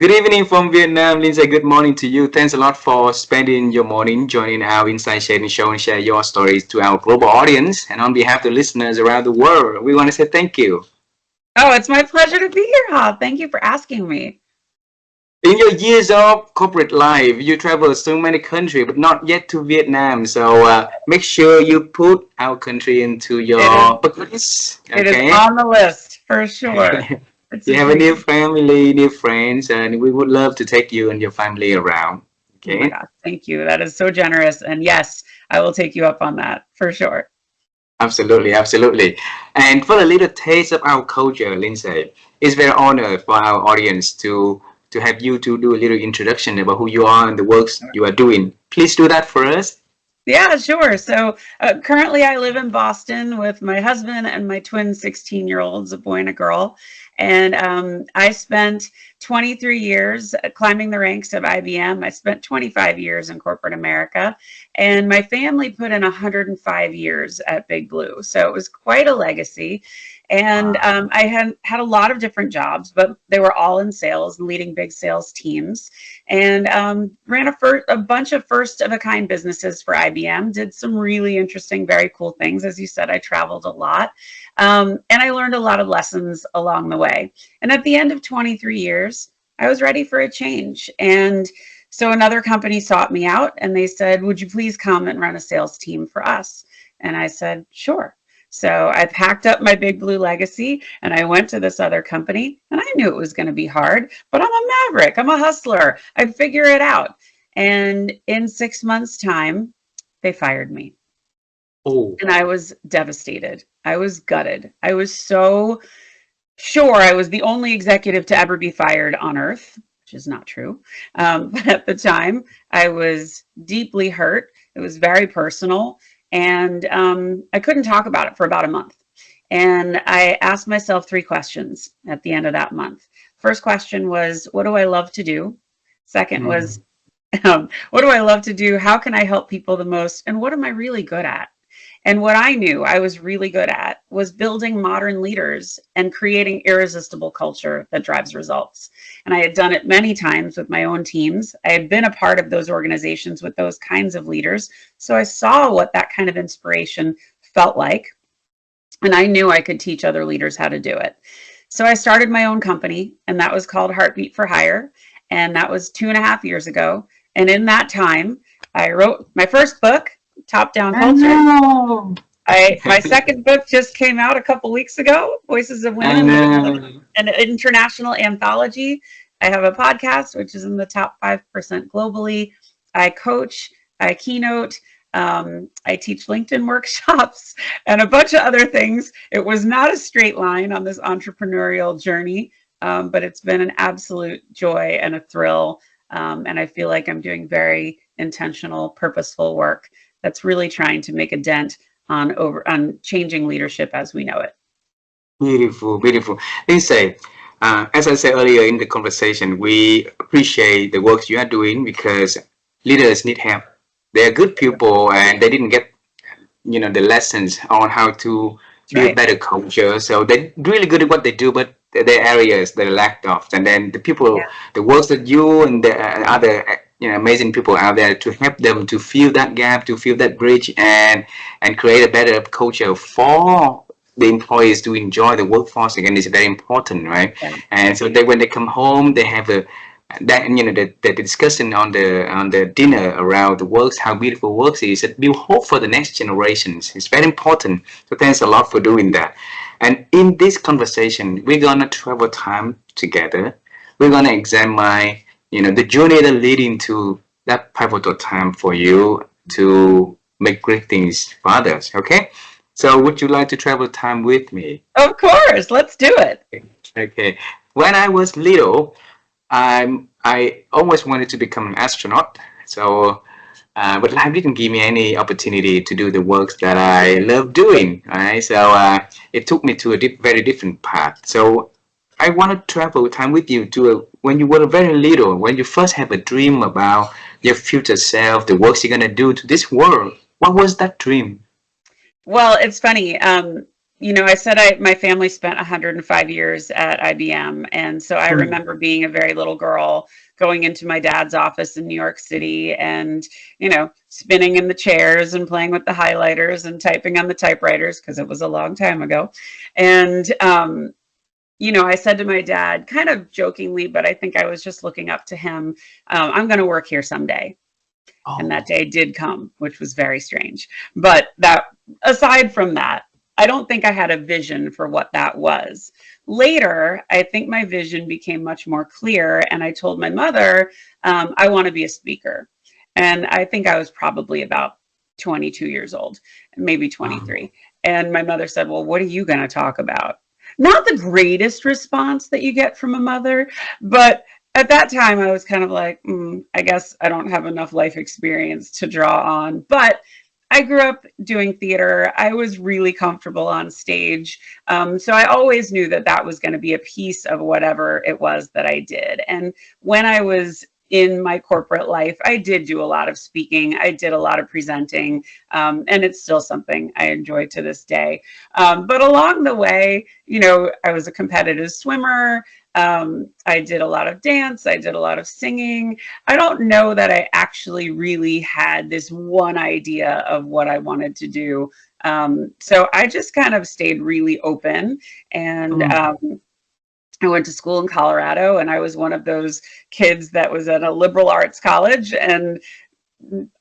Good evening from Vietnam, Lindsay. Good morning to you. Thanks a lot for spending your morning joining our Inside Sharing Show and share your stories to our global audience. And on behalf of the listeners around the world, we want to say thank you. Oh, it's my pleasure to be here, Ha. Thank you for asking me. In your years of corporate life, you travel so many countries, but not yet to Vietnam. So make sure you put our country into It is your bucket list. it is Okay. on the list for sure. It's You a have a new dream. family, new friends, and we would love to take you and your family around. Oh my Okay. gosh, thank you. That is so generous. And yes, I will take you up on that for sure. Absolutely, absolutely. And for a little taste of our culture, Lindsay, it's very honored for our audience to have you to do a little introduction about who you are and the works you are doing. Please do that for us. Yeah, sure. So currently, I live in Boston with my husband and my twin 16-year-olds, a boy and a girl. And I spent 23 years climbing the ranks of IBM. I spent 25 years in corporate America. And my family put in 105 years at Big Blue. So it was quite a legacy. And Wow. I had a lot of different jobs, but they were all in sales, leading big sales teams and ran a bunch of first of a kind businesses for IBM. Did some really interesting, very cool things. As you said, I traveled a lot. And I learned a lot of lessons along the way. And at the end of 23 years, I was ready for a change. And so another company sought me out and they said, would you please come and run a sales team for us? And I said, sure. So I packed up my Big Blue legacy and I went to this other company and I knew it was going to be hard, but I'm a maverick. I'm a hustler. I'd figure it out. And in 6 months' time, they fired me. Oh, And I was devastated. I was gutted. I was so sure I was the only executive to ever be fired on earth, which is not true. But at the time, I was deeply hurt. It was very personal. And I couldn't talk about it for about a month. And I asked myself three questions at the end of that month. First question was, what do I love to do? Second was, mm, what do I love to do? How can I help people the most? And what am I really good at? And what I knew I was really good at was building modern leaders and creating irresistible culture that drives results. And I had done it many times with my own teams. I had been a part of those organizations with those kinds of leaders. So I saw what that kind of inspiration felt like. And I knew I could teach other leaders how to do it. So I started my own company, and that was called Heartbeat for Hire. And that was 2.5 years ago. And in that time, I wrote my first book, Top Down I Culture. know. My second book just came out a couple weeks ago, Voices of I Women, which is know. an international anthology. I have a podcast, which is in the top 5% globally. I coach, I keynote, I teach LinkedIn workshops, and a bunch of other things. It was not a straight line on this entrepreneurial journey, but it's been an absolute joy and a thrill. And I feel like I'm doing very intentional, purposeful work that's really trying to make a dent on changing leadership as we know it. Beautiful, beautiful. Lindsay, as I said earlier in the conversation, we appreciate the work you are doing because leaders need help. They are good people and they didn't get the lessons on how to That's build right. better culture, so they're really good at what they do, but there are areas they lacked of. And then the people, Yeah. the works that you and the other amazing people out there to help them to fill that gap, to fill that bridge, and create a better culture for the employees to enjoy the workforce again is very important, right? Yeah. And so they, when they come home, they have a that the discussion on the dinner around the works, how beautiful works is, it build hope for the next generations. It's very important. So thanks a lot for doing that. And in this conversation, we're gonna travel time together. We're gonna examine the journey that leading to that pivotal time for you to make great things for others. Okay. So would you like to travel time with me? Of course. Let's do it. Okay. When I was little, I always wanted to become an astronaut. So, but life didn't give me any opportunity to do the works that I love doing. Right. So it took me to a very different path. So I want to travel time with you to when you were very little, when you first have a dream about your future self, the works you're gonna do to this world. What was that dream? Well, it's funny. I said my family spent 105 years at IBM. And so I Mm. remember being a very little girl going into my dad's office in New York City and, spinning in the chairs and playing with the highlighters and typing on the typewriters because it was a long time ago. And, I said to my dad, kind of jokingly, but I think I was just looking up to him, I'm going to work here someday. And that Oh. day did come, which was very strange. But aside from that, I don't think I had a vision for what that was. Later, I think my vision became much more clear. And I told my mother, I want to be a speaker. And I think I was probably about 22 years old, maybe Oh. 23. And my mother said, well, what are you going to talk about? Not the greatest response that you get from a mother, but at that time I was kind of like, I guess I don't have enough life experience to draw on. But I grew up doing theater. I was really comfortable on stage. So I always knew that that was going to be a piece of whatever it was that I did. And when I was in my corporate life, I did do a lot of speaking. I did a lot of presenting, and it's still something I enjoy to this day. But along the way, I was a competitive swimmer. I did a lot of dance. I did a lot of singing. I don't know that I actually really had this one idea of what I wanted to do. So I just kind of stayed really open. And Mm. I went to school in Colorado, and I was one of those kids that was at a liberal arts college and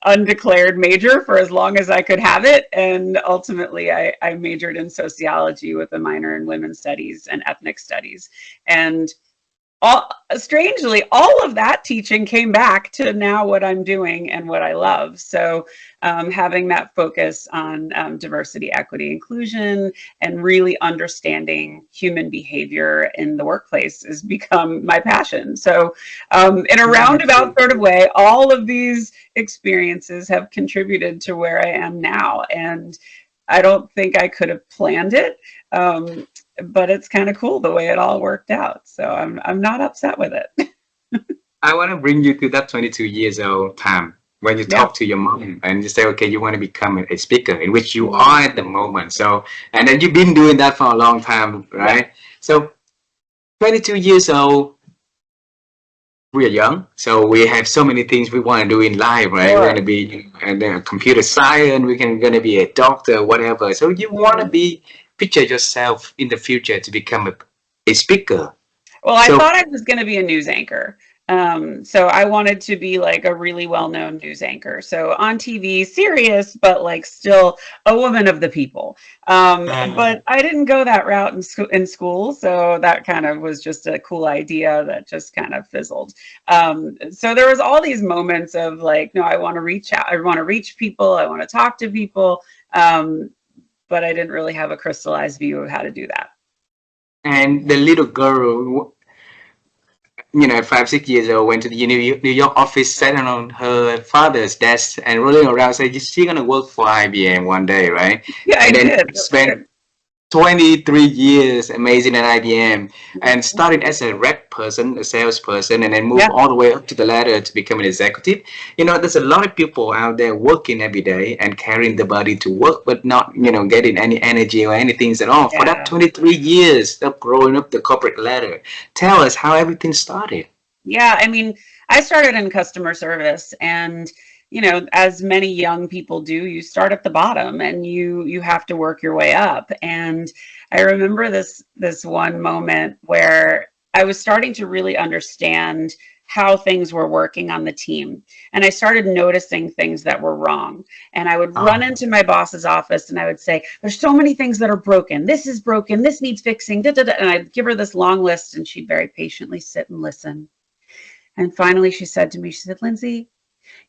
undeclared major for as long as I could have it. And ultimately, I majored in sociology with a minor in women's studies and ethnic studies. And strangely, all of that teaching came back to now what I'm doing and what I love. So having that focus on diversity, equity, inclusion, and really understanding human behavior in the workplace has become my passion. So in a That's roundabout really sort of cool. way, all of these experiences have contributed to where I am now. And I don't think I could have planned it. But it's kind of cool the way it all worked out. So I'm not upset with it. I want to bring you to that 22 years old time when you Yeah. talk to your mom and you say, okay, you want to become a speaker, in which you Mhm. are at the moment. So, and then you've been doing that for a long time, Yeah. right? So, 22 years old, we are young, so we have so many things we want to do in life, right? We're going to Sure. be a computer science, we're going to be a doctor, whatever. So, you want to Mhm. be, picture yourself in the future to become a speaker. Well, I So, thought I was going to be a news anchor. So I wanted to be like a really well-known news anchor. So on TV, serious, but like still a woman of the people. But I didn't go that route in school. So that kind of was just a cool idea that just kind of fizzled. So there was all these moments of like, no, I want to reach out. I want to reach people. I want to talk to people. Um, but I didn't really have a crystallized view of how to do that. and the little girl, 5, 6 years old, went to the New York office, sat on her father's desk, and rolling around, said, "She's gonna work for IBM one day, right?" Yeah, I And then did. That's spent good. 23 years amazing at IBM, and Mhm. started as a rep person, a salesperson, and then moved Yeah. all the way up to the ladder to become an executive. There's a lot of people out there working every day and carrying the body to work, but not, getting any energy or anything at all. For that Yeah. 23 years of growing up the corporate ladder, tell us how everything started. Yeah. I mean, I started in customer service and as many young people do, you start at the bottom and you have to work your way up. And I remember this one moment where I was starting to really understand how things were working on the team. And I started noticing things that were wrong. And I would run Oh. into my boss's office and I would say, there's so many things that are broken. This is broken. This needs fixing. Da, da, da. And I'd give her this long list and she'd very patiently sit and listen. And finally, she said to me, she said, Lyndsay,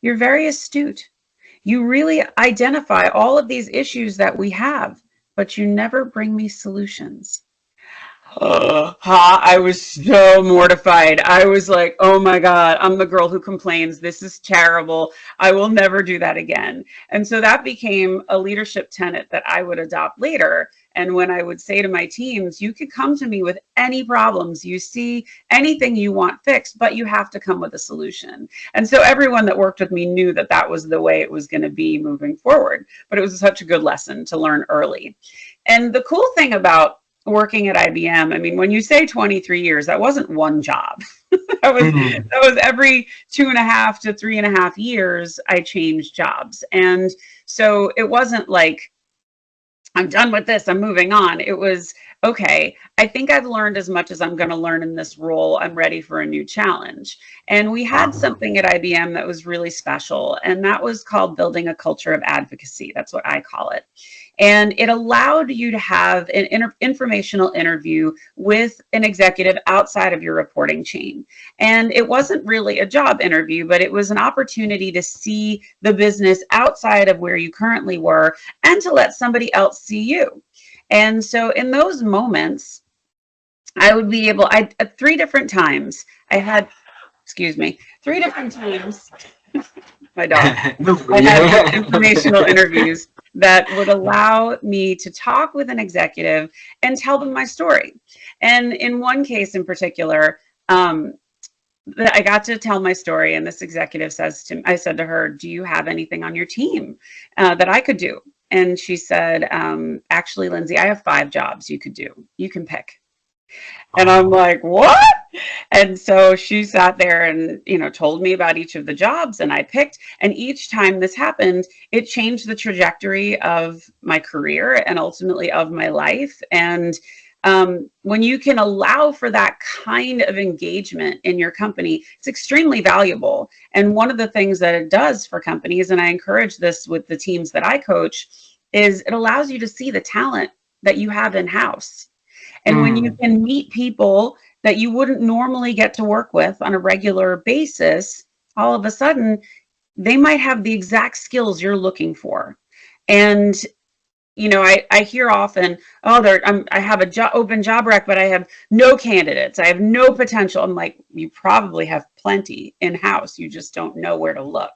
you're very astute. You really identify all of these issues that we have, but you never bring me solutions. I was so mortified. I was like, oh my God, I'm the girl who complains. This is terrible. I will never do that again. And so that became a leadership tenet that I would adopt later. And when I would say to my teams, you could come to me with any problems you see, anything you want fixed, but you have to come with a solution. And so everyone that worked with me knew that that was the way it was going to be moving forward. But it was such a good lesson to learn early. And the cool thing about working at IBM, I mean, when you say 23 years, that wasn't one job. Mm. That was every 2.5 to 3.5 years I changed jobs. And so it wasn't like I'm done with this, I'm moving on. It was, okay, I think I've learned as much as I'm going to learn in this role. I'm ready for a new challenge. And we had Wow. something at IBM that was really special, and that was called building a culture of advocacy. That's what I call it. And it allowed you to have an informational interview with an executive outside of your reporting chain. And it wasn't really a job interview, but it was an opportunity to see the business outside of where you currently were and to let somebody else see you. And so in those moments, I would be able, I at 3 different times, I had, excuse me, 3 different times, my dog, No, I had these yeah. informational interviews that would allow me to talk with an executive and tell them my story. And in one case in particular, um, I got to tell my story, and this executive says to me, I said to her, "Do you have anything on your team that I could do?" And she said, "Actually, Lyndsay, I have 5 jobs you could do. You can pick." And I'm Oh. like, "What?" And so she sat there and, told me about each of the jobs, and I picked. And each time this happened, it changed the trajectory of my career and ultimately of my life. And when you can allow for that kind of engagement in your company, it's extremely valuable. And one of the things that it does for companies, and I encourage this with the teams that I coach, is it allows you to see the talent that you have in house. And when you Mm. can meet people that you wouldn't normally get to work with on a regular basis, all of a sudden they might have the exact skills you're looking for. And I hear often, oh, I have a open job rec, but I have no candidates. I have no potential. I'm like, you probably have plenty in house. You just don't know where to look.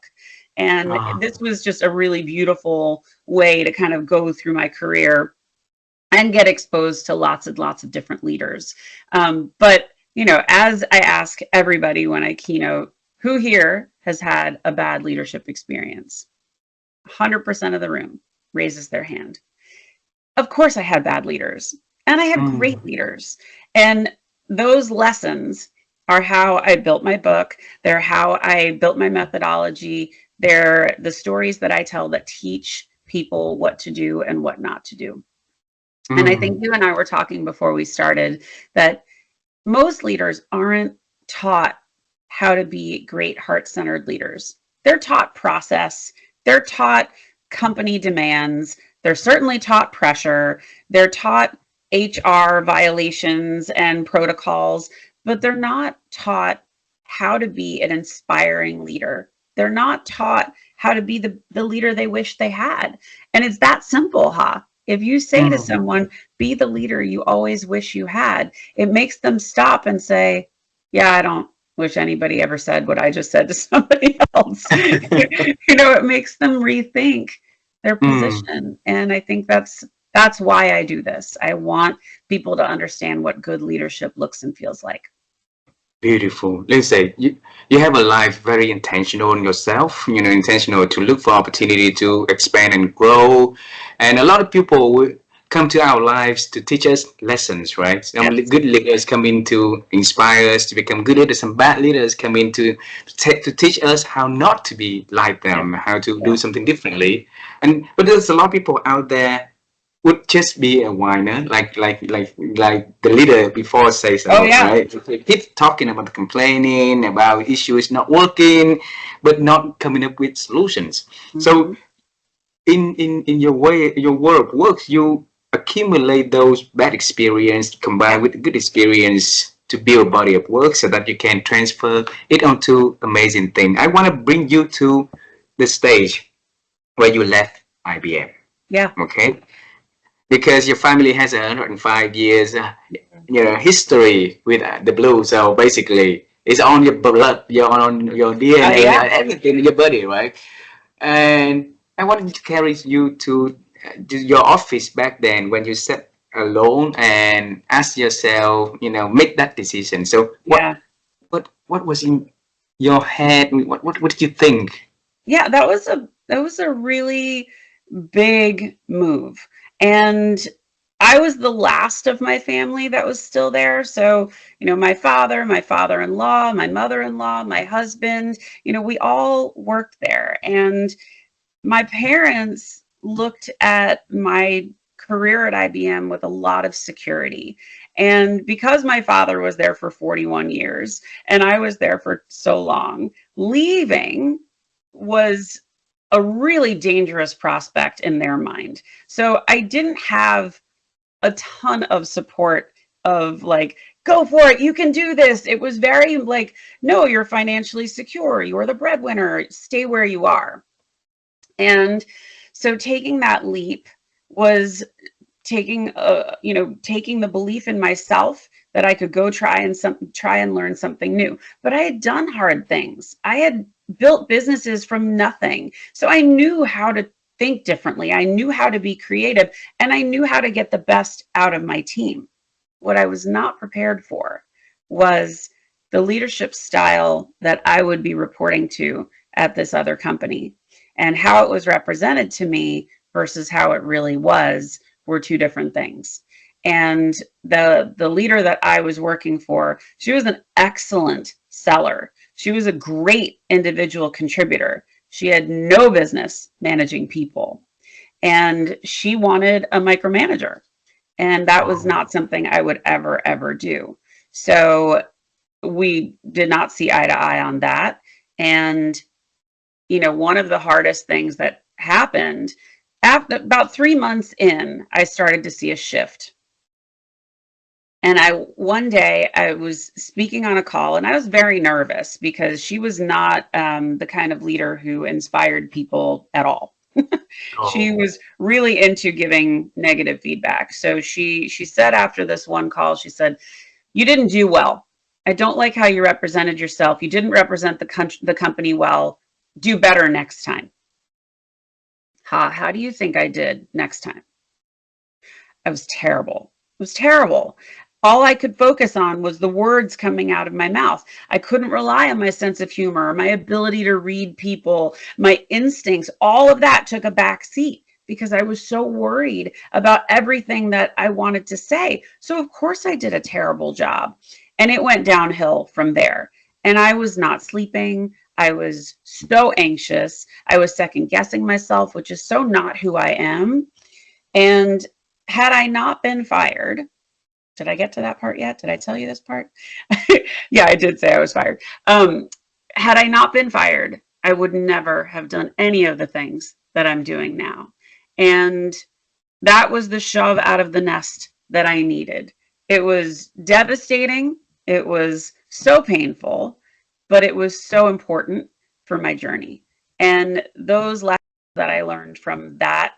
And this Oh. was just a really beautiful way to kind of go through my career and get exposed to lots and lots of different leaders. But as I ask everybody when I keynote, who here has had a bad leadership experience? 100% of the room raises their hand. Of course, I had bad leaders, and I had great Mm. leaders. And those lessons are how I built my book. They're how I built my methodology. They're the stories that I tell that teach people what to do and what not to do. And I think Mm. you and I were talking before we started that most leaders aren't taught how to be great heart-centered leaders. They're taught process, they're taught company demands, they're certainly taught pressure, they're taught HR violations and protocols, but they're not taught how to be an inspiring leader. They're not taught how to be the leader they wish they had. And it's that simple, huh? If you say to Mm. someone, be the leader you always wish you had, it makes them stop and say, yeah, I don't wish anybody ever said what I just said to somebody else. It makes them rethink their Mm. position. And I think that's why I do this. I want people to understand what good leadership looks and feels like. Beautiful. Let's say you have a life very intentional on yourself, intentional to look for opportunity to expand and grow. And a lot of people will come to our lives to teach us lessons, right? Some Yes. good leaders come in to inspire us to become good leaders. Some bad leaders come in to teach us how not to be like Yes. them, how to do Yeah. something differently. But there's a lot of people out there would just be a whiner, like the leader before says Oh so, yeah. right? They keep talking about complaining about issues not working, but not coming up with solutions. So Hmm. in your way, your work works, you accumulate those bad experience Yeah. combined with good experience to build a body of work so that you can transfer it onto amazing thing. I want to bring you to the stage where you left IBM. Yeah. Okay, because your family has 105 years history with the blue, so basically it's on your blood, your DNA, Yeah. everything in your body, right? And I wanted to carry you to your office back then when you sat alone and ask yourself, make that decision. So Yeah. what was in your head? What did you think? Yeah. That was a really big move. And I was the last of my family that was still there. So, my father, my father-in-law, my mother-in-law, my husband, we all worked there. And my parents looked at my career at IBM with a lot of security. And because my father was there for 41 years and I was there for so long, leaving was a really dangerous prospect in their mind. So I didn't have a ton of support of like, go for it, you can do this. It was very like, no, you're financially secure, you're the breadwinner, stay where you are. And so taking that leap was taking taking the belief in myself that I could go try and learn something new. But I had done hard things. I had built businesses from nothing. So I knew how to think differently. I knew how to be creative, and I knew how to get the best out of my team. What I was not prepared for was the leadership style that I would be reporting to at this other company, and how it was represented to me versus how it really was were two different things. And the leader that I was working for, she was an excellent seller. She was a great individual contributor. She had no business managing people, and she wanted a micromanager. And that was not something I would ever do. So we did not see eye to eye on that. And, one of the hardest things that happened after about 3 months in, I started to see a shift. And one day I was speaking on a call, and I was very nervous because she was not the kind of leader who inspired people at all. She Oh, was really into giving negative feedback. So she said after this one call, she said, "You didn't do well. I don't like how you represented yourself. You didn't represent the company well. Do better next time." How do you think I did next time? I was terrible. It was terrible. All I could focus on was the words coming out of my mouth. I couldn't rely on my sense of humor, my ability to read people, my instincts. All of that took a back seat because I was so worried about everything that I wanted to say. So of course I did a terrible job. And it went downhill from there. And I was not sleeping. I was so anxious. I was second guessing myself, which is so not who I am. And had I not been fired, did I get to that part yet? Did I tell you this part? Yeah, I did say I was fired. Had I not been fired, I would never have done any of the things that I'm doing now. And that was the shove out of the nest that I needed. It was devastating. It was so painful, but it was so important for my journey. And those lessons that I learned from that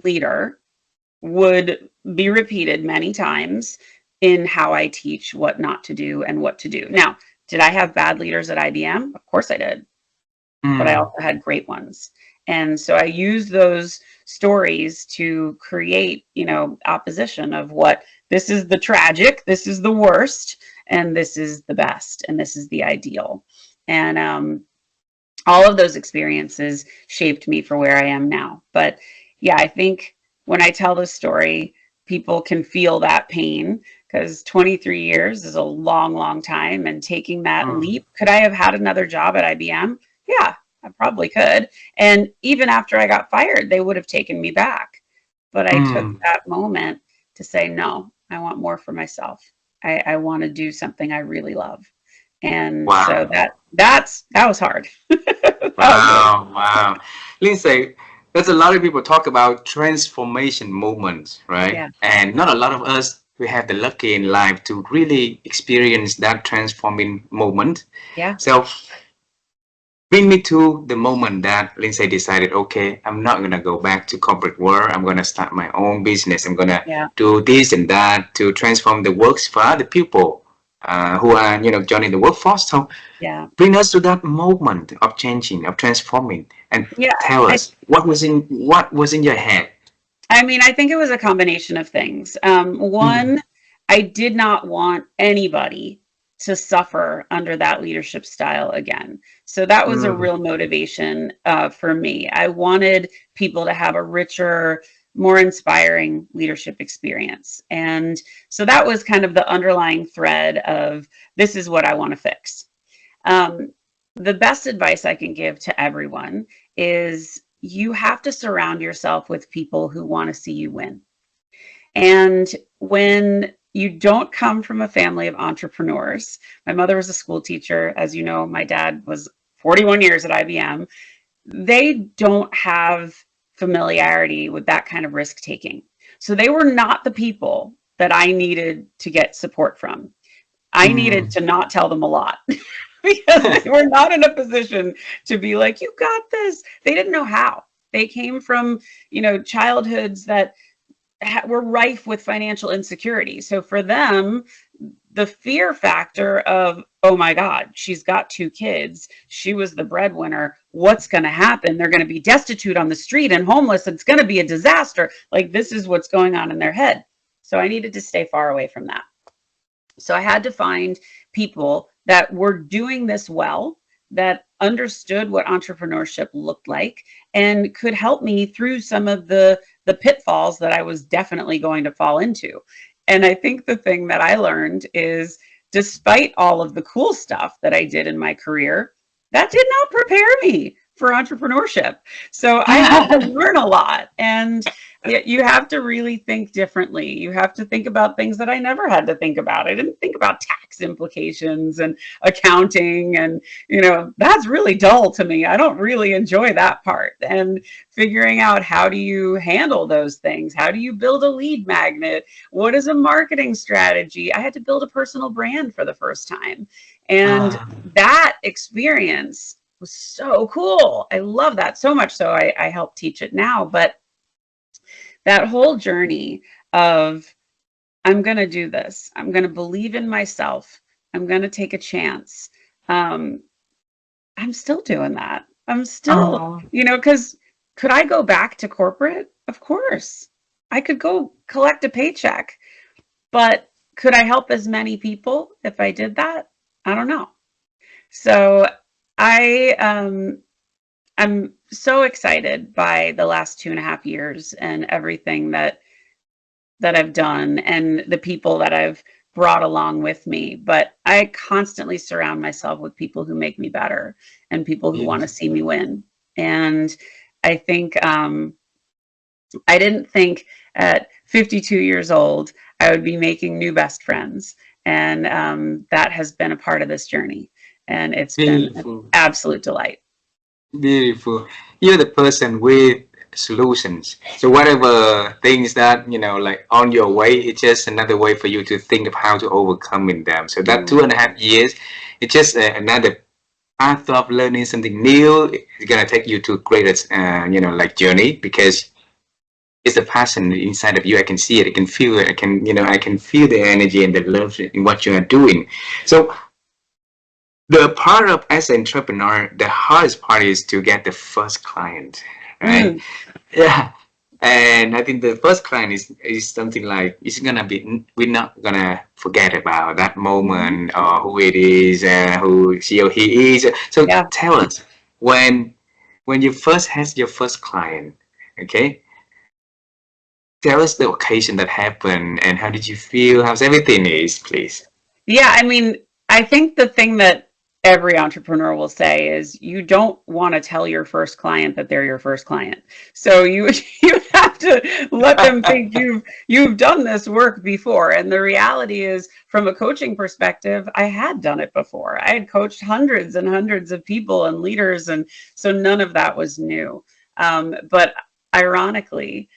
leader would be repeated many times in how I teach what not to do and what to do. Now, did I have bad leaders at IBM? Of course I did, but I mm, also had great ones. And so I use those stories to create, opposition of what this is the tragic, this is the worst, and this is the best, and this is the ideal. And all of those experiences shaped me for where I am now. But yeah, I think when I tell this story, people can feel that pain because 23 years is a long, long time. And taking that mm, leap, could I have had another job at IBM? Yeah, I probably could. And even after I got fired, they would have taken me back. But I took mm. that moment to say, no, I want more for myself. I want to do something I really love. And so Wow. that was hard. That was really Wow, wow. Lindsay, there's a lot of people talk about transformation moments, right? yeah. And not a lot of us who have the lucky in life to really experience that transforming moment. Yeah. So bring me to the moment that Lindsay decided, okay, I'm not gonna go back to corporate world. I'm gonna start my own business. I'm gonna Yeah. do this and that to transform the works for other people who are, joining the workforce. So Yeah. bring us to that moment of changing, of transforming, and Yeah. tell I, us what was in your head. I mean, I think it was a combination of things. Mm, One, I did not want anybody to suffer under that leadership style again. So that was a mm, real motivation for me. I wanted people to have a richer more inspiring leadership experience. And so that was kind of the underlying thread of this is what I want to fix. The best advice I can give to everyone is you have to surround yourself with people who want to see you win. And when you don't come from a family of entrepreneurs, my mother was a school teacher. As you know, my dad was 41 years at IBM. They don't have familiarity with that kind of risk taking. So they were not the people that I needed to get support from. I needed Mm. to not tell them a lot because they were not in a position to be like, you got this. They didn't know how. They came from, childhoods that were rife with financial insecurity. So for them, the fear factor of, oh my God, she's got 2 kids. She was the breadwinner. What's going to happen? They're going to be destitute on the street and homeless. It's going to be a disaster. Like, this is what's going on in their head. So I needed to stay far away from that. So I had to find people that were doing this well, that understood what entrepreneurship looked like, and could help me through some of the pitfalls that I was definitely going to fall into. And I think the thing that I learned is, despite all of the cool stuff that I did in my career, that did not prepare me for entrepreneurship. So I had to learn a lot. And you have to really think differently. You have to think about things that I never had to think about. I didn't think about tax implications and accounting, and that's really dull to me. I don't really enjoy that part. And figuring out, how do you handle those things? How do you build a lead magnet? What is a marketing strategy? I had to build a personal brand for the first time. And Ah, that experience was so cool. I love that so much. So I help teach it now. But that whole journey of, I'm going to do this, I'm going to believe in myself, I'm going to take a chance. I'm still doing that. I'm still, oh, because could I go back to corporate? Of course. I could go collect a paycheck, but could I help as many people if I did that? I don't know. So I I'm so excited by the last 2.5 years and everything that I've done and the people that I've brought along with me. But I constantly surround myself with people who make me better and people who want to yes. see me win. And I think I didn't think at 52 years old I would be making new best friends. And that has been a part of this journey. And it's been an Beautiful. absolute delight. Beautiful. You're the person with solutions. So whatever things that, like on your way, it's just another way for you to think of how to overcome in them. So that two Mm, and a half years, it's just another path of learning something new. It's gonna take you to greater, like journey, because it's a passion inside of you. I can see it. I can feel it. I can feel the energy and the love in what you are doing. So the part of as an entrepreneur, the hardest part is to get the first client, right? mm, Yeah. And I think the first client is something like, it's gonna be, we're not gonna forget about that mhm. moment, or who it is, who she or he is. So Yeah. tell us, when you first had your first client, okay? Tell us the occasion that happened and how did you feel? How's everything is, please? Yeah, I mean, I think the thing that every entrepreneur will say is, you don't want to tell your first client that they're your first client. So you you have to let them think you've done this work before. And the reality is, from a coaching perspective, I had done it before. I had coached hundreds and hundreds of people and leaders, and so none of that was new. But ironically,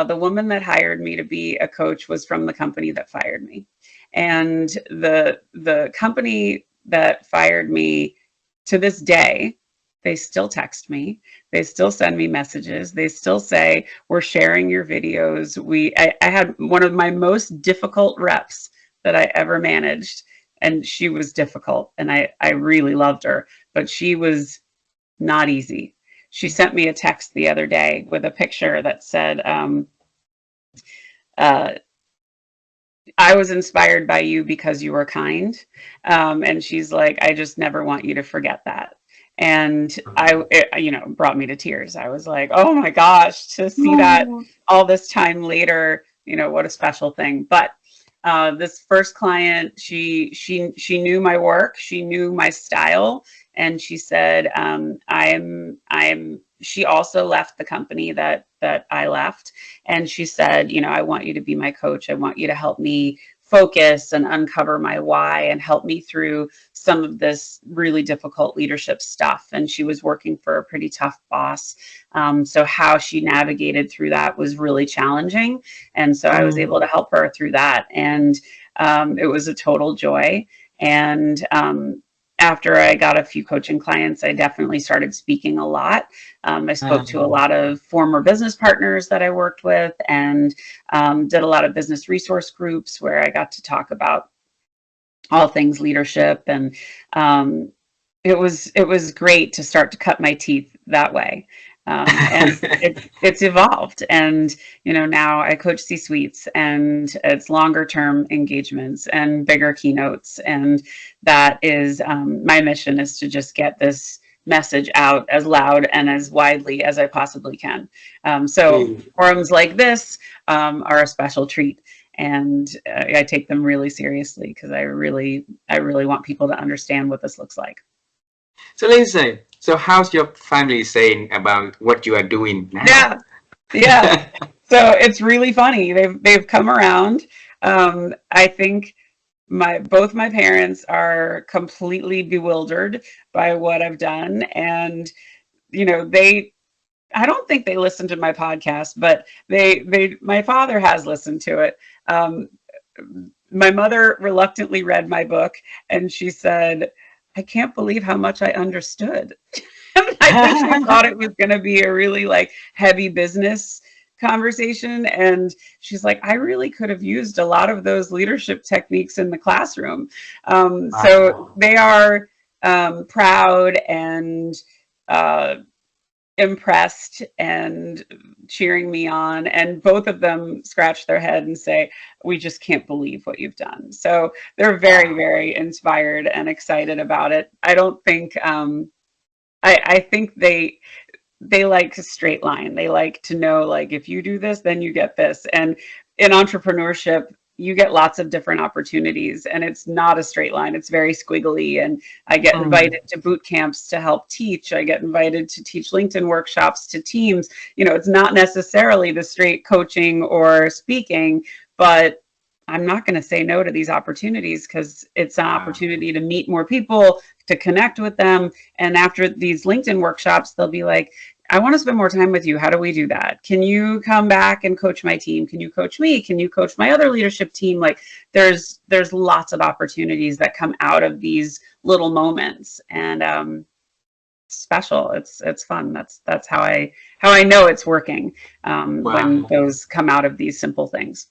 the woman that hired me to be a coach was from the company that fired me. And the company that fired me, to this day, they still text me, they still send me messages, they still say, we're sharing your videos. I had one of my most difficult reps that I ever managed, and she was difficult, and I really loved her, but she was not easy. She sent me a text the other day with a picture that said, uh, I was inspired by you because you were kind. And she's like, I just never want you to forget that. And it brought me to tears. I was like, oh my gosh, to see that Oh. all this time later, what a special thing. But this first client, she knew my work, she knew my style, and she said, she also left the company that I left, and she said, I want you to be my coach. I want you to help me focus and uncover my why and help me through some of this really difficult leadership stuff. And she was working for a pretty tough boss. So how she navigated through that was really challenging. And so I was able to help her through that. And it was a total joy. And after I got a few coaching clients, I definitely started speaking a lot. I spoke to a lot of former business partners that I worked with, and did a lot of business resource groups where I got to talk about all things leadership. And it was great to start to cut my teeth that way. And it's evolved. And, now I coach C-suites, and it's longer term engagements and bigger keynotes. And that is my mission, is to just get this message out as loud and as widely as I possibly can. So forums like this are a special treat. And I take them really seriously, because I really want people to understand what this looks like. So Lyndsay, so how's your family saying about what you are doing now? Yeah. So it's really funny. They've come around. I think both my parents are completely bewildered by what I've done, and I don't think they listen to my podcast, but my father has listened to it. My mother reluctantly read my book, and she said, I can't believe how much I understood. I think she thought it was going to be a really heavy business conversation. And she's like, I really could have used a lot of those leadership techniques in the classroom. So they are proud and impressed and cheering me on, and both of them scratch their head and say, we just can't believe what you've done. So they're very, very inspired and excited about it. I don't think I think they like a straight line. They like to know, if you do this, then you get this. And in entrepreneurship, you get lots of different opportunities, and it's not a straight line. It's very squiggly. And I get invited to boot camps to help teach. I get invited to teach LinkedIn workshops to teams. It's not necessarily the straight coaching or speaking, but I'm not going to say no to these opportunities, because it's an opportunity to meet more people, to connect with them. And after these LinkedIn workshops, they'll be like, I want to spend more time with you. How do we do that? Can you come back and coach my team? Can you coach me? Can you coach my other leadership team? There's lots of opportunities that come out of these little moments, and special. It's fun. That's how I know it's working, when those come out of these simple things.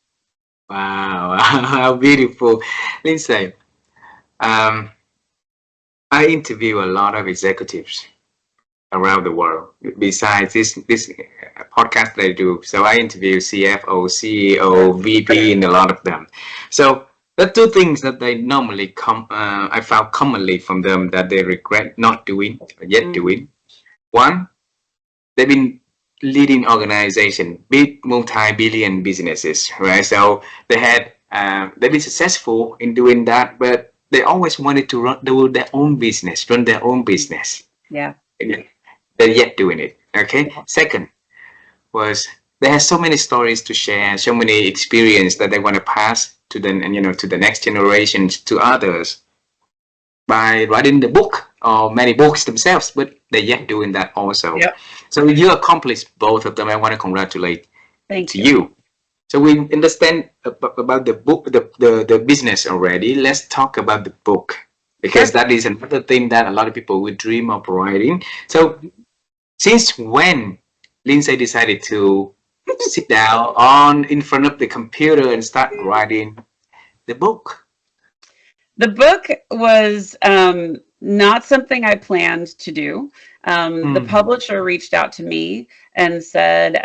Wow, how beautiful. Lyndsay, I interview a lot of executives around the world. Besides this podcast that I do, so I interview CFO, CEO, VP, and a lot of them. So the two things that they normally I found commonly from them that they regret not doing, yet doing. One, they've been leading organization, big multi-billion businesses, right? So they've been successful in doing that, but they always wanted to run their own business. Yeah. They're yet doing it. Okay. Second was they have so many stories to share, so many experience that they want to pass to the next generations, to others, by writing the book or many books themselves, but they're yet doing that also. Yep. So you accomplished both of them. I want to congratulate Thank you. So we understand about the book, the business already. Let's talk about the book, because that is another thing that a lot of people would dream of writing. So since when Lyndsay decided to sit down in front of the computer and start writing the book? The book was not something I planned to do. The publisher reached out to me and said,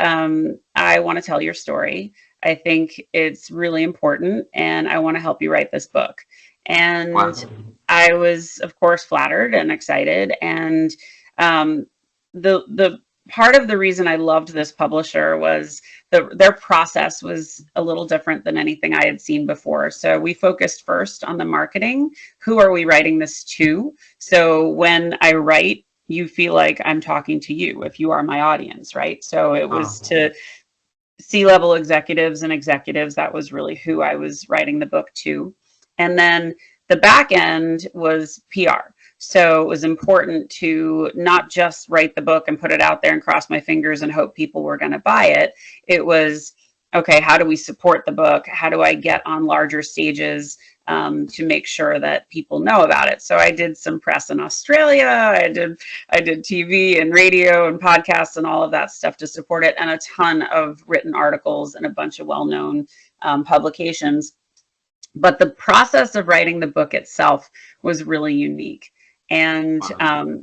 I want to tell your story. I think it's really important, and I want to help you write this book. Wow. And I was, of course, flattered and excited. And um, the part of the reason I loved this publisher was their process was a little different than anything I had seen before. So we focused first on the marketing. Who are we writing this to? So when I write, you feel like I'm talking to you if you are my audience, right? So it was Oh, to C-level executives and executives. That was really who I was writing the book to. And then the back end was PR. So it was important to not just write the book and put it out there and cross my fingers and hope people were going to buy it. It was, okay, how do we support the book? How do I get on larger stages to make sure that people know about it? So I did some press in Australia. I did TV and radio and podcasts and all of that stuff to support it, and a ton of written articles and a bunch of well-known publications. But the process of writing the book itself was really unique. And wow.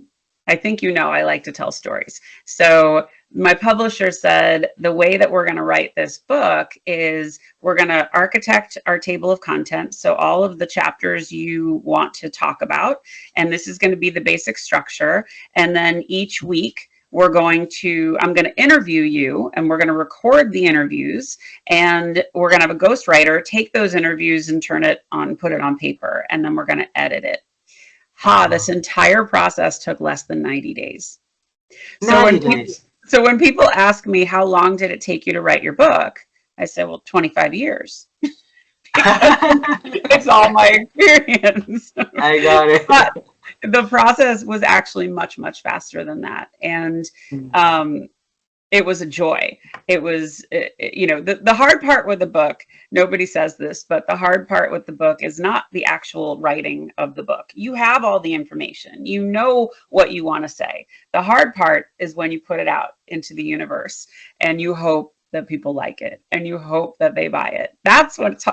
I think I like to tell stories. So my publisher said the way that we're going to write this book is we're going to architect our table of content. So all of the chapters you want to talk about, and this is going to be the basic structure. And then each week, I'm going to interview you, and we're going to record the interviews, and we're going to have a ghostwriter take those interviews and put it on paper, and then we're going to edit it. This Wow. entire process took less than 90 days. So 90 when people, days. so when people ask me, how long did it take you to write your book? I say, well, 25 years. It's all my experience. I got But it. the process was actually much, much faster than that. And um, it was a joy. It was, the hard part with the book, nobody says this, but the hard part with the book is not the actual writing of the book. You have all the information, you know what you want to say. The hard part is when you put it out into the universe and you hope that people like it and you hope that they buy it. That's what's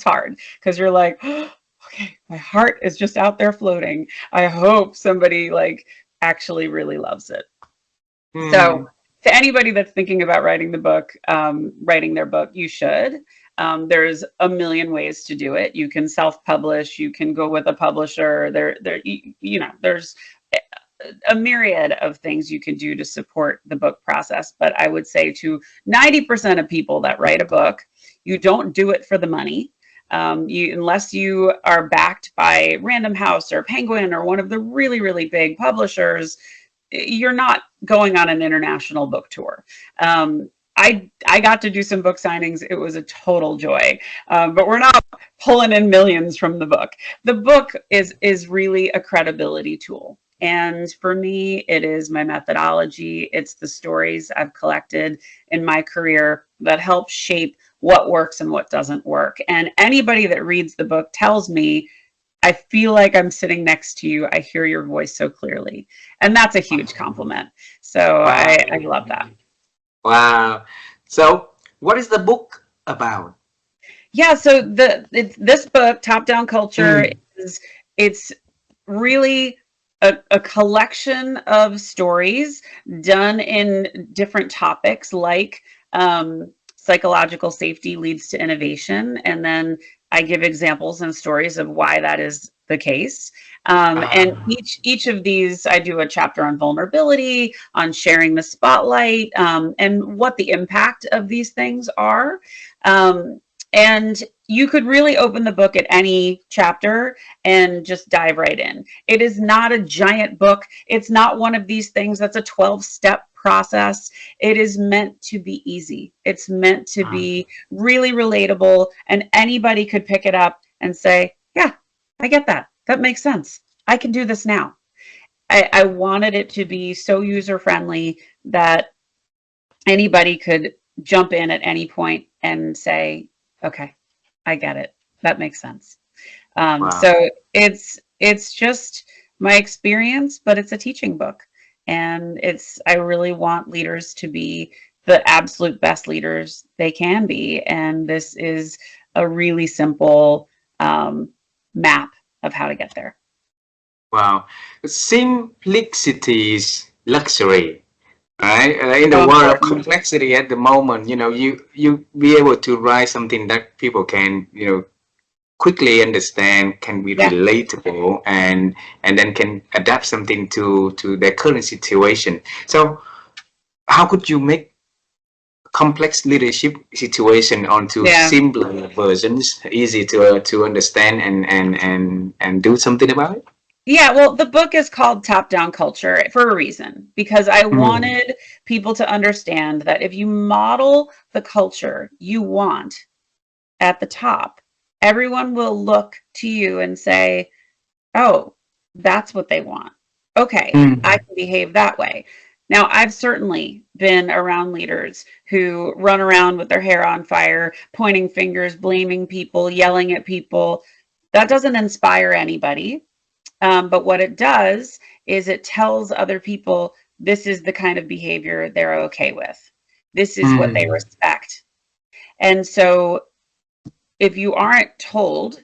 hard, because you're like, oh, okay, my heart is just out there floating. I hope somebody actually really loves it. So Hmm. to anybody that's thinking about writing their book, you should. There's a million ways to do it. You can self-publish. You can go with a publisher. There's a myriad of things you can do to support the book process. But I would say to 90% of people that write a book, you don't do it for the money. Unless you are backed by Random House or Penguin or one of the really, really big publishers, you're not going on an international book tour. I got to do some book signings. It was a total joy, but we're not pulling in millions from the book. The book is really a credibility tool. And for me, it is my methodology. It's the stories I've collected in my career that help shape what works and what doesn't work. And anybody that reads the book tells me, I feel like I'm sitting next to you. I hear your voice so clearly. And that's a huge compliment. So Wow. I love that. Wow. So, what is the book about? Yeah, so this book, Top Down Culture, Mm. it's really a collection of stories done in different topics, like psychological safety leads to innovation. And then I give examples and stories of why that is the case. And Uh, each of these, I do a chapter on vulnerability, on sharing the spotlight, and what the impact of these things are. And you could really open the book at any chapter and just dive right in. It is not a giant book. It's not one of these things that's a 12-step process. It is meant to be easy. It's meant to uh, be really relatable, and anybody could pick it up and say, yeah, I get that. That makes sense. I can do this now. I wanted it to be so user friendly that anybody could jump in at any point and say, okay, I get it. That makes sense. wow. So it's just my experience, but it's a teaching book. And I really want leaders to be the absolute best leaders they can be. And this is a really simple map of how to get there. Wow. Simplicity is luxury. Right? In the So world of important. complexity at the moment, you be able to write something that people can, quickly understand, can be Yeah. relatable, and then can adapt something to their current situation. So how could you make complex leadership situation onto Yeah. simpler versions, easy to understand and do something about it? Yeah, well, the book is called Top Down Culture for a reason, because I Mm, wanted people to understand that if you model the culture you want at the top, everyone will look to you and say, oh, that's what they want. Okay, I mm, can behave that way. Now, I've certainly been around leaders who run around with their hair on fire, pointing fingers, blaming people, yelling at people. That doesn't inspire anybody. But what it does is it tells other people this is the kind of behavior they're okay with. This is what they mm, respect. And so if you aren't told,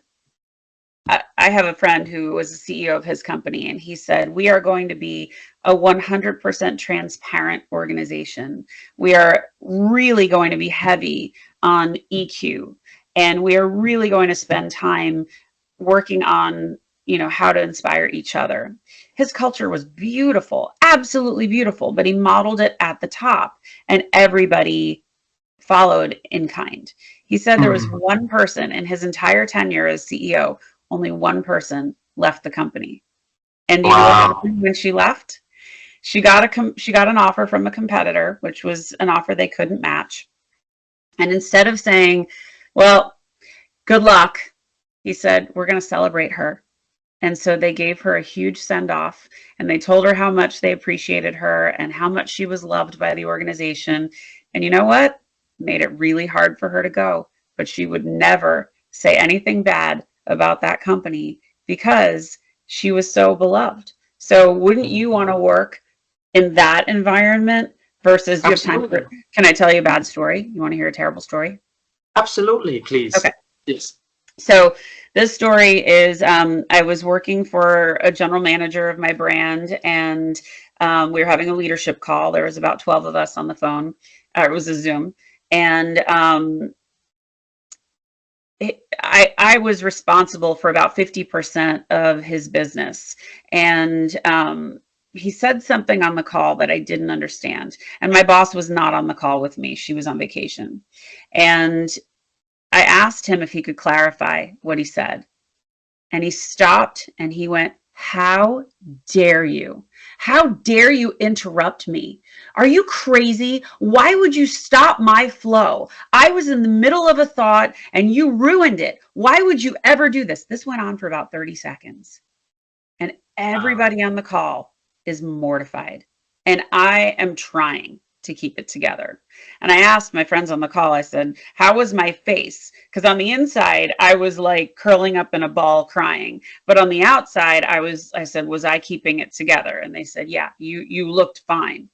I have a friend who was the CEO of his company, and he said, we are going to be a 100% transparent organization. We are really going to be heavy on EQ, and we are really going to spend time working on, how to inspire each other. His culture was beautiful, absolutely beautiful, but he modeled it at the top, and everybody followed in kind. He said there was mm. one person in his entire tenure as CEO, only one person left the company. And do you know what Wow. happened when she left? She got an offer from a competitor, which was an offer they couldn't match. And instead of saying, "Well, good luck," he said, "We're going to celebrate her." And so they gave her a huge send off, and they told her how much they appreciated her and how much she was loved by the organization. And you know what? Made it really hard for her to go, but she would never say anything bad about that company because she was so beloved. So wouldn't you want to work in that environment versus you have time Absolutely. for, can I tell you a bad story? You want to hear a terrible story? Absolutely, Okay. please. Yes. So this story is I was working for a general manager of my brand, and we were having a leadership call. There was about 12 of us on the phone. It was a Zoom, and I was responsible for about 50% of his business, and he said something on the call that I didn't understand. And my boss was not on the call with me; she was on vacation, and I asked him if he could clarify what he said. And he stopped and he went, "How dare you? How dare you interrupt me? Are you crazy? Why would you stop my flow? I was in the middle of a thought and you ruined it. Why would you ever do this?" This went on for about 30 seconds. And Wow. everybody on the call is mortified. And I am trying to keep it together. And I asked my friends on the call, I said, "How was my face?" Because on the inside, I was like curling up in a ball crying. But on the outside, I said, "Was I keeping it together?" And they said, "Yeah, you looked fine."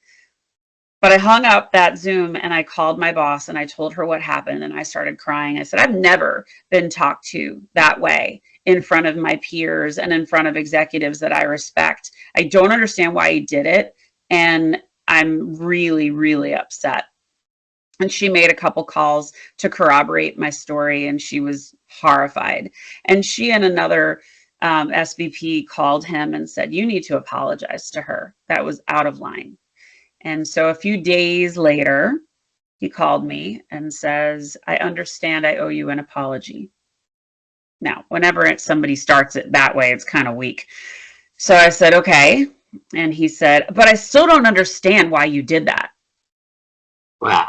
But I hung up that Zoom and I called my boss and I told her what happened and I started crying. I said, "I've never been talked to that way in front of my peers and in front of executives that I respect. I don't understand why he did it. And I'm really, really upset." And she made a couple calls to corroborate my story and she was horrified. And she and another SVP called him and said, "You need to apologize to her. That was out of line." And so a few days later, he called me and says, "I understand I owe you an apology." Now, whenever somebody starts it that way, it's kind of weak. So I said, "Okay." And he said, "But I still don't understand why you did that."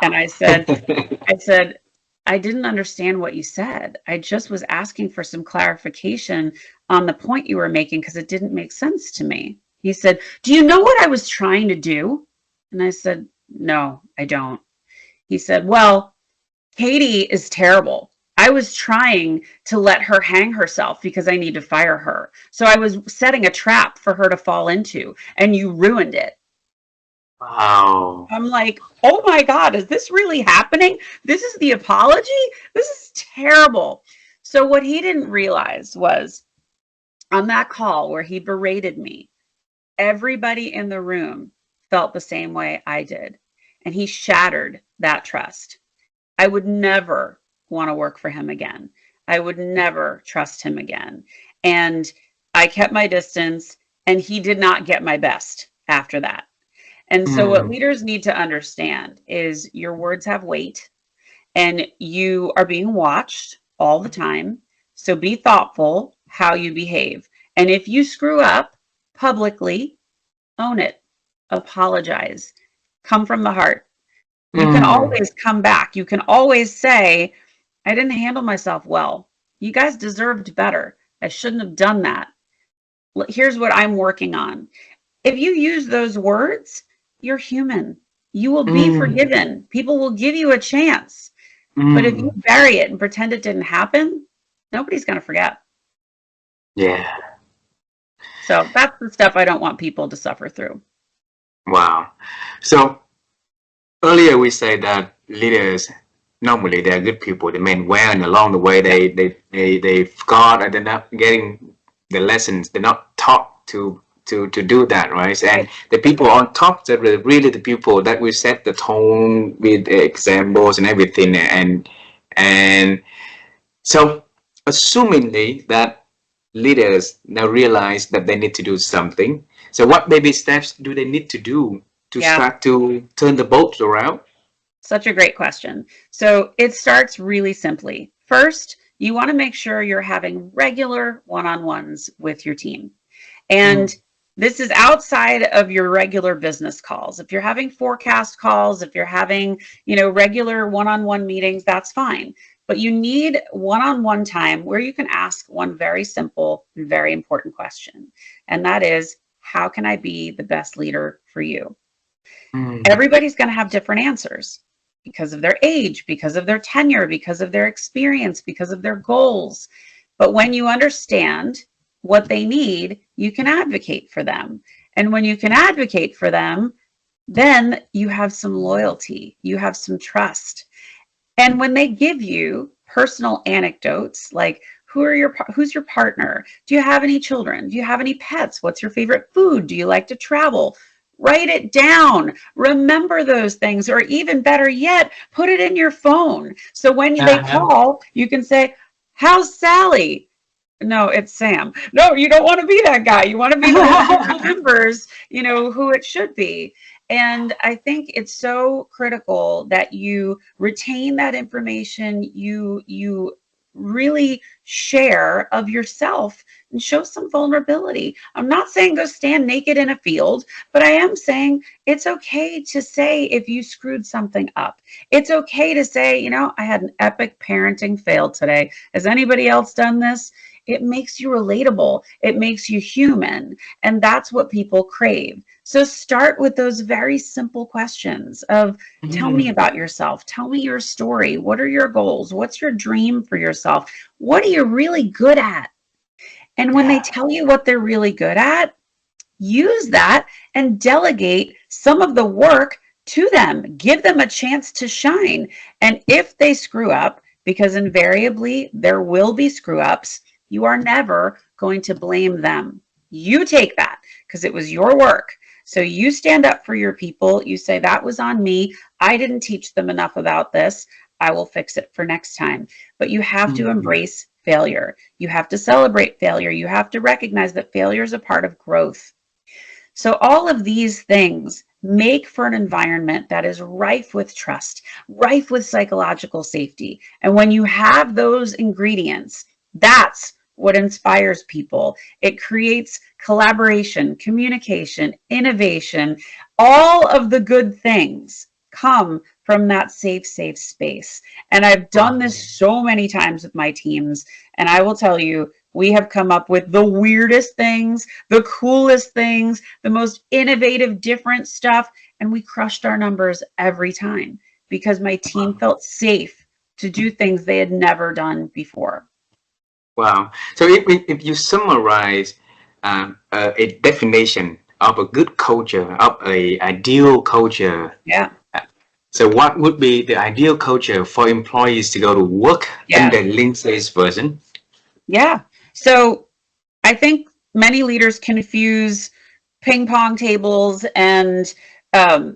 And Wow. I said, "I didn't understand what you said. I just was asking for some clarification on the point you were making because it didn't make sense to me." He said, "Do you know what I was trying to do?" And I said, "No, I don't." He said, "Well, Katie is terrible. I was trying to let her hang herself because I need to fire her. So I was setting a trap for her to fall into, and you ruined it." Wow. I'm like, "Oh my God, is this really happening? This is the apology? This is terrible." So what he didn't realize was on that call where he berated me, everybody in the room felt the same way I did. And he shattered that trust. I would never want to work for him again. I would never trust him again. And I kept my distance, and he did not get my best after that. And so, what Mm, leaders need to understand is your words have weight, and you are being watched all the time. So, be thoughtful how you behave. And if you screw up publicly, own it, apologize, come from the heart. You can mm, always come back. You can always say, I didn't handle myself well. You guys deserved better. I shouldn't have done that. Here's what I'm working on. If you use those words, you're human. You will be mm, forgiven. People will give you a chance. But if you mm. bury it and pretend it didn't happen, nobody's going to forget. Yeah. So that's the stuff I don't want people to suffer through. Wow. So earlier we said that leaders normally they're good people. They mean well, and along the way Yeah, they forgot and they're not getting the lessons. They're not taught to do that, right? And right. the people on top that are really the people that will set the tone with the examples and everything. And so assumingly that leaders now realize that they need to do something. So what baby steps do they need to do to Yeah. start to turn the boat around? Such a great question. So it starts really simply. First, you want to make sure you're having regular one-on-ones with your team. Mm, And this is outside of your regular business calls. If you're having forecast calls, if you're having, regular one-on-one meetings, that's fine. But you need one-on-one time where you can ask one very simple, very important question. And that is, how can I be the best leader for you? mm, Everybody's going to have different answers because of their age, because of their tenure, because of their experience, because of their goals. But when you understand what they need, you can advocate for them. And when you can advocate for them, then you have some loyalty, you have some trust. And when they give you personal anecdotes like who's your partner? Do you have any children? Do you have any pets? What's your favorite food? Do you like to travel? Write it down. Remember those things, or even better yet, put it in your phone. So when they uh-huh. call, you can say, "How's Sally?" No, it's Sam. No, you don't want to be that guy. You want to be the one who remembers, who it should be. And I think it's so critical that you retain that information, you really share of yourself and show some vulnerability. I'm not saying go stand naked in a field, but I am saying it's okay to say if you screwed something up. It's okay to say, I had an epic parenting fail today. Has anybody else done this? It makes you relatable. It makes you human. And that's what people crave. So start with those very simple questions of, tell me Mm, about yourself. Tell me your story. What are your goals? What's your dream for yourself? What are you really good at? And when they yeah. tell you what they're really good at, use that and delegate some of the work to them. Give them a chance to shine. And if they screw up, because invariably there will be screw ups, you are never going to blame them. You take that because it was your work. So you stand up for your people. You say, that was on me. I didn't teach them enough about this. I will fix it for next time. But you have to Mm, embrace failure. You have to celebrate failure. You have to recognize that failure is a part of growth. So all of these things make for an environment that is rife with trust, rife with psychological safety. And when you have those ingredients, that's what inspires people. It creates collaboration, communication, innovation. All of the good things come from that safe space. And I've done wow. this so many times with my teams. And I will tell you, we have come up with the weirdest things, the coolest things, the most innovative, different stuff. And we crushed our numbers every time because my team felt safe to do things they had never done before. Wow. So if you summarize a definition of a good culture, of a ideal culture, Yeah. so what would be the ideal culture for employees to go to work in Yeah. the Lyndsay's version? Yeah. So I think many leaders confuse ping pong tables and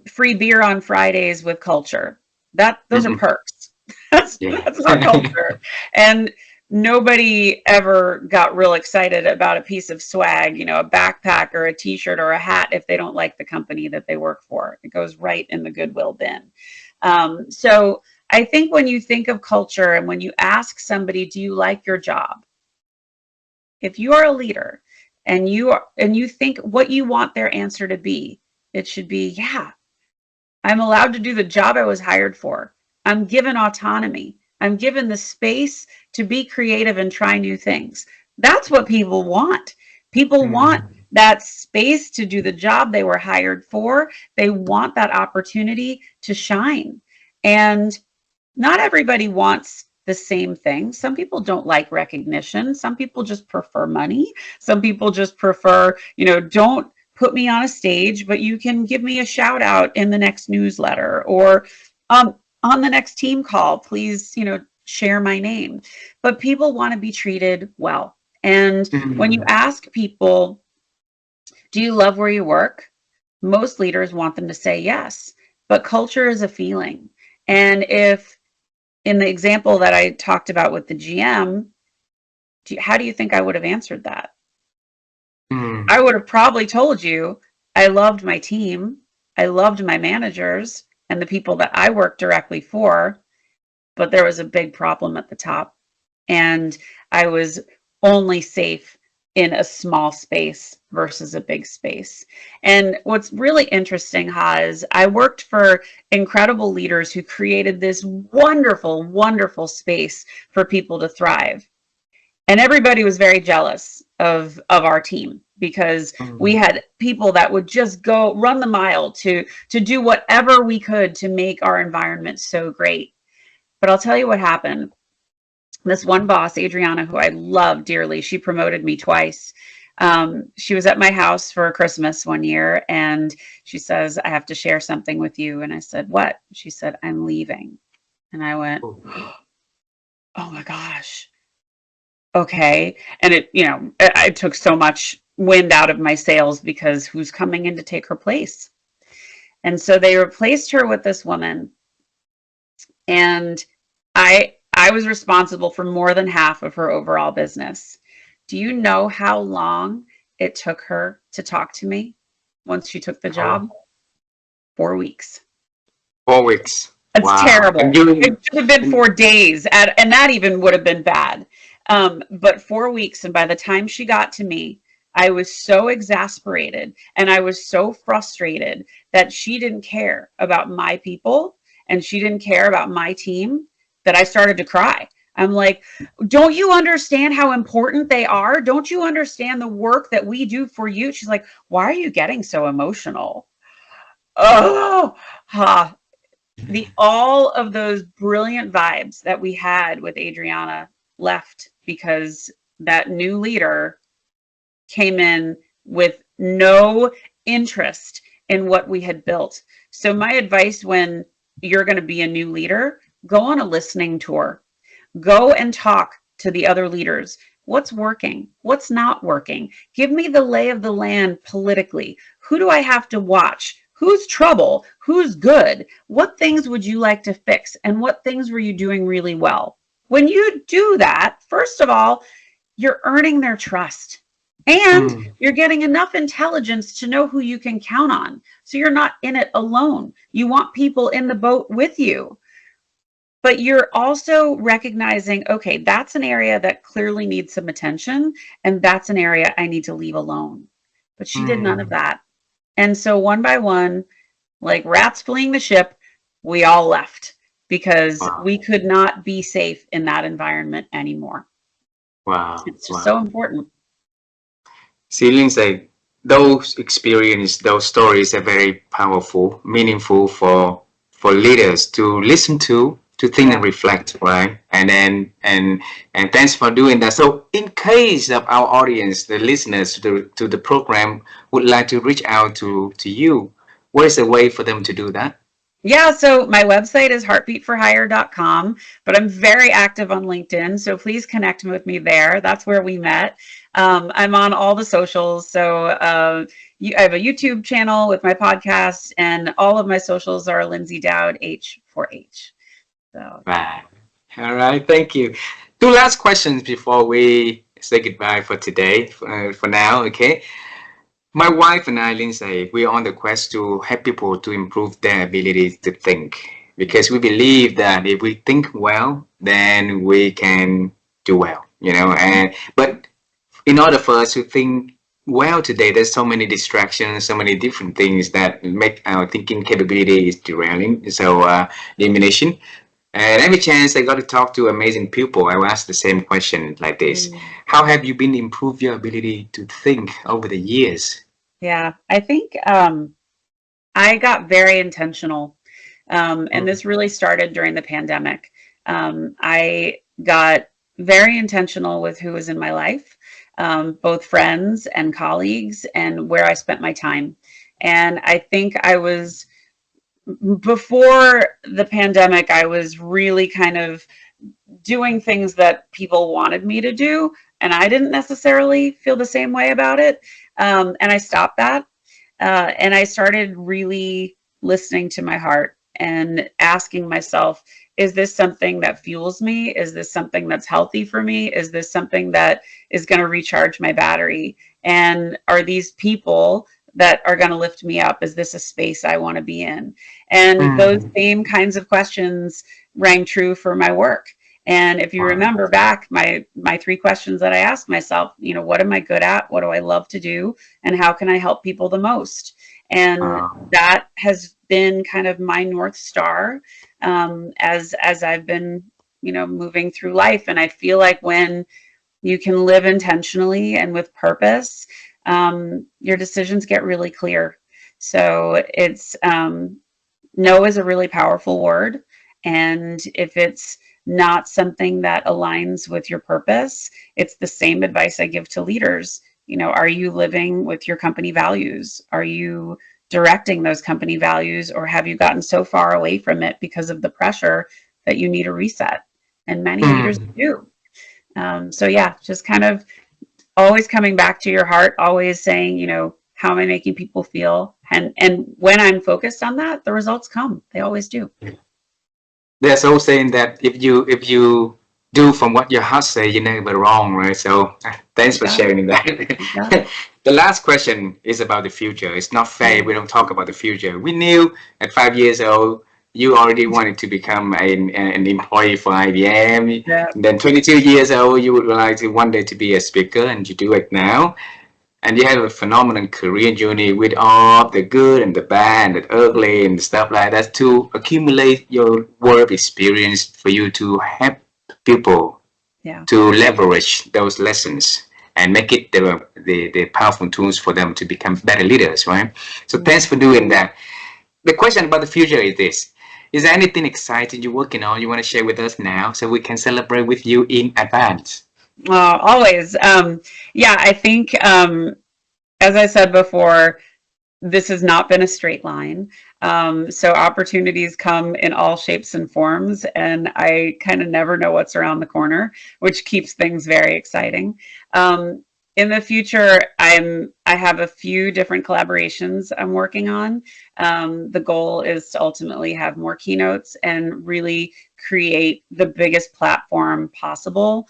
free beer on Fridays with culture. Those are Mhm. perks. That's Yeah. not culture. And nobody ever got real excited about a piece of swag, you know, a backpack or a t-shirt or a hat if they don't like the company that they work for. It goes right in the Goodwill bin. So I think when you think of culture and when you ask somebody, do you like your job? If you are a leader and you think what you want their answer to be, it should be, yeah, I'm allowed to do the job I was hired for. I'm given autonomy. I'm given the space to be creative and try new things. That's what people want. People want Mm. that space to do the job they were hired for. They want that opportunity to shine. And not everybody wants the same thing. Some people don't like recognition. Some people just prefer money. Some people just prefer, you know, don't put me on a stage, but you can give me a shout out in the next newsletter or on the next team call, please, you know, share my name. But people want to be treated well. And when you Mm. ask people, do you love where you work? Most leaders want them to say yes, but culture is a feeling. And if in the example that I talked about with the GM, how do you think I would have answered that? Mm. I would have probably told you I loved my team, I loved my managers and the people that I worked directly for, but there was a big problem at the top. And I was only safe in a small space versus a big space. And what's really interesting, Ha, is I worked for incredible leaders who created this wonderful, wonderful space for people to thrive. And everybody was very jealous of our team because we Mm. had people that would just go run the mile to do whatever we could to make our environment so great. But I'll tell you what happened. This one boss, Adriana, who I love dearly, she promoted me twice. She was at my house for Christmas one year and she says, I have to share something with you. And I said, what? She said, I'm leaving. And I went, Oh. oh my gosh. Okay. And it, you know, I took so much wind out of my sails because who's coming in to take her place? And so they replaced her with this woman. And I was responsible for more than half of her overall business. Do you know how long it took her to talk to me once she took the Oh. job? 4 weeks. 4 weeks. That's Wow. And terrible. you, It should have been and 4 days, and that even would have been bad. But 4 weeks, and by the time she got to me, I was so exasperated and I was so frustrated that she didn't care about my people and she didn't care about my team that I started to cry. I'm like, don't you understand how important they are? Don't you understand the work that we do for you? She's like, why are you getting so emotional? Oh, ha, the all of those brilliant vibes that we had with Adriana left because that new leader came in with no interest in what we had built. So my advice when you're going to be a new leader, go on a listening tour. Go and talk to the other leaders. What's working? What's not working? Give me the lay of the land politically. Who do I have to watch? Who's trouble? Who's good? What things would you like to fix? And what things were you doing really well? When you do that, first of all, you're earning their trust and mm. you're getting enough intelligence to know who you can count on. So you're not in it alone. You want people in the boat with you. But you're also recognizing, okay, that's an area that clearly needs some attention, and that's an area I need to leave alone. But she did none of Mm. that. And so one by one, like rats fleeing the ship, we all left because Wow. we could not be safe in that environment anymore. Wow. It's just so Wow. important. See, Lindsay, those experience, those stories are very powerful, meaningful for leaders to listen to think Yeah. and reflect, right? And thanks for doing that. So, in case of our audience, the listeners to the program would like to reach out to you, where's the way for them to do that? Yeah, so my website is heartbeatforhire.com, but I'm very active on LinkedIn, so please connect with me there. That's where we met. I'm on all the socials, so I have a YouTube channel with my podcast, and all of my socials are Lyndsay Dowd H4H. So Right. All right. Thank you. Two last questions before we say goodbye for today. For now, okay. My wife and I, Lindsay, we are on the quest to help people to improve their ability to think because we believe that if we think well, then we can do well, you know. And but in order for us to think well today, there's so many distractions, so many different things that make our thinking capability is derailing, so diminishing. And every chance I got to talk to amazing people, I will ask the same question like this: Mm. how have you been improve your ability to think over the years? Yeah, I think I got very intentional. And Mm. this really started during the pandemic. I got very intentional with who was in my life, both friends and colleagues, and where I spent my time. And I think I was, before the pandemic, I was really kind of doing things that people wanted me to do. And I didn't necessarily feel the same way about it. And I stopped that. And I started really listening to my heart and asking myself, is this something that fuels me? Is this something that's healthy for me? Is this something that is going to recharge my battery? And are these people that are going to lift me up? Is this a space I want to be in? And those Mm. same kinds of questions rang true for my work. And if you Wow. remember back, my three questions that I asked myself, what am I good at? What do I love to do? And how can I help people the most? And Wow. that has been kind of my North Star, as I've been, moving through life. And I feel like when you can live intentionally and with purpose, your decisions get really clear. So it's, no is a really powerful word. And if it's not something that aligns with your purpose, it's the same advice I give to leaders. Are you living with your company values? Are you directing those company values, or have you gotten so far away from it because of the pressure that you need a reset? And many leaders Mm. do. So yeah, just kind of always coming back to your heart, always saying, how am I making people feel? And when I'm focused on that, the results come. They always do. There's also saying that if you do from what your heart say, you're never wrong, right? So thanks You for got it. sharing that. You got it. The last question is about the future. It's not fair if we Mm. don't talk about the future. We knew at 5 years old you already wanted to become an employee for IBM. Yeah. Then 22 years old, you would like to one day to be a speaker, and you do it now. And you have a phenomenal career journey with all the good and the bad and the ugly and stuff like that to accumulate your work experience for you to help people Yeah. to leverage those lessons and make it the powerful tools for them to become better leaders, right? So thanks Mm. for doing that. The question about the future is this: is there anything exciting you're working on you want to share with us now so we can celebrate with you in advance? Always. Yeah, I think, as I said before, this has not been a straight line. So opportunities come in all shapes and forms, and I kind of never know what's around the corner, which keeps things very exciting. In the future, I have a few different collaborations I'm working on. The goal is to ultimately have more keynotes and really create the biggest platform possible,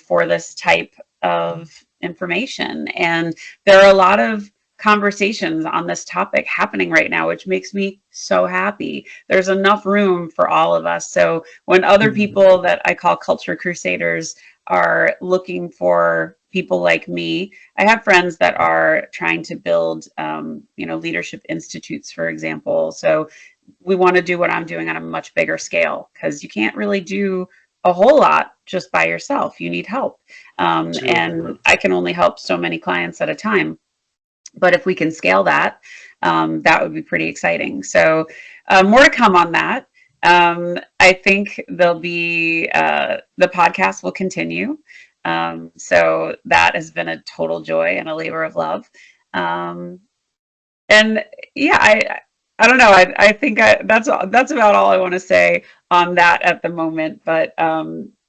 for this type of information. And there are a lot of conversations on this topic happening right now, which makes me so happy. There's enough room for all of us. So when other people that I call culture crusaders are looking for people like me, I have friends that are trying to build, leadership institutes, for example. So we want to do what I'm doing on a much bigger scale, because you can't really do a whole lot just by yourself. You need help. And I can only help so many clients at a time. But if we can scale that, that would be pretty exciting. So more to come on that. I think there'll be, the podcast will continue. So that has been a total joy and a labor of love. Um, and yeah, I don't know. I think that's about all I want to say on that at the moment. But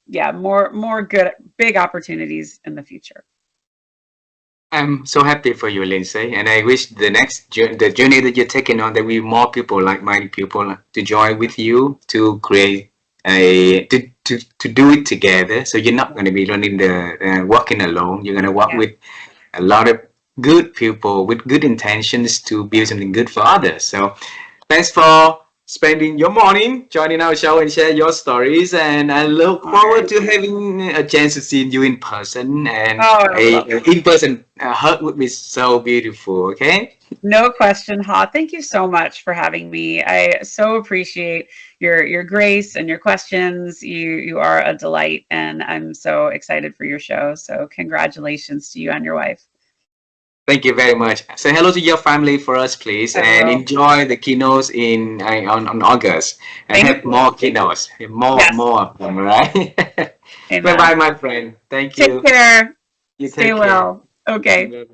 yeah, more good big opportunities in the future. I'm so happy for you, Lindsay, and I wish the journey that you're taking on, there will be more people, like-minded people, to join with you to create to do it together. So you're not going to be running the working alone. You're going to work Yeah. with a lot of good people with good intentions to build something good for others. So thanks for spending your morning joining our show and share your stories. And I look forward Honored. to having a chance to see you in person. And Oh, I would love a in-person hug would be so beautiful. Okay. No question, Ha. Thank you so much for having me. I so appreciate your grace and your questions. You are a delight, and I'm so excited for your show. So congratulations to you and your wife. Thank you very much. Say hello to your family for us, please, I and will. enjoy the keynotes in on August, and Thank have you. more keynotes, Yes. more of them. All right. Bye Amen. bye, my friend. Thank Take you. care. You Stay take care. well. Okay.